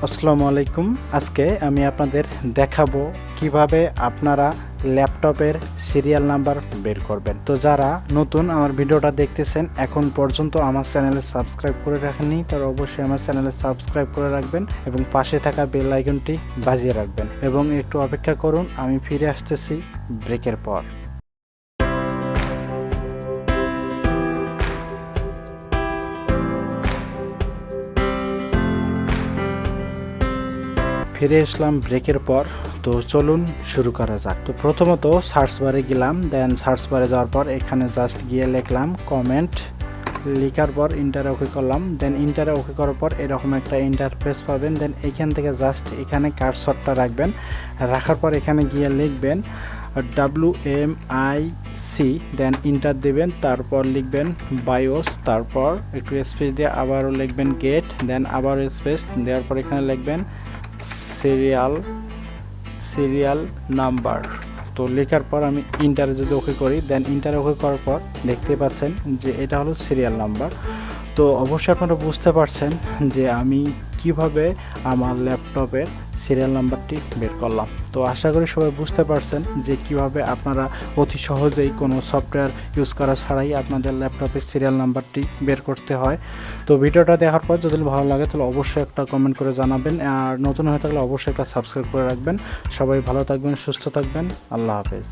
আসসালামু আলাইকুম। আজকে আমি আপনাদের দেখাবো কিভাবে আপনারা ল্যাপটপের সিরিয়াল নাম্বার বের করবেন। তো যারা নতুন আমার ভিডিওটা দেখতেছেন, এখন পর্যন্ত আমার চ্যানেলে সাবস্ক্রাইব করে রাখেননি, তারা অবশ্যই আমার চ্যানেলে সাবস্ক্রাইব করে রাখবেন এবং পাশে থাকা বেল আইকনটি বাজিয়ে রাখবেন এবং একটু অপেক্ষা করুন, আমি ফিরে আসতেছি ব্রেকের পর। ফিরে আসলাম ব্রেকের পর। তো চলুন শুরু করা যাক। তো প্রথমত সার্চ বারে গেলাম, দেন সার্চ বারে যাওয়ার পর এখানে জাস্ট গিয়ে লিখলাম কমেন্ট, লেখার পর ইন্টারে ওকে করলাম। দেন ইন্টারে ওকে করার পর এরকম একটা ইন্টারফেস পাবেন। দেন এখান থেকে জাস্ট এখানে কার্সরটা রাখবেন, রাখার পর এখানে গিয়ে লিখবেন WMIC, দেন ইন্টার দেবেন, তারপর লিখবেন বায়োস, তারপর একটু স্পেস দিয়ে আবারও লিখবেন গেট, দেন আবার স্পেস দেওয়ার পর এখানে লিখবেন সিরিয়াল নাম্বার। তো লেখার পর আমি ইন্টারে যদি ওকে করি, দেন ইন্টারে ওকে করার পর দেখতে পাচ্ছেন যে এটা হলো সিরিয়াল নাম্বার। তো অবশ্যই আপনারা বুঝতে পারছেন যে আমি কিভাবে আমার ল্যাপটপের সিরিয়াল নাম্বারটি বের করলাম। তো আশা করি সবাই বুঝতে পারছেন যে কিভাবে আপনারা অতি সহজেই কোনো সফটওয়্যার ইউজ করা ছাড়াই আপনাদের ল্যাপটপের সিরিয়াল নাম্বারটি বের করতে হয়। তো ভিডিওটা দেখার পর যদি ভালো লাগে তাহলে অবশ্যই একটা কমেন্ট করে জানাবেন, আর নতুন হয়ে থাকলে অবশ্যই একটা সাবস্ক্রাইব করে রাখবেন। সবাই ভালো থাকবেন, সুস্থ থাকবেন, আল্লাহ হাফেজ।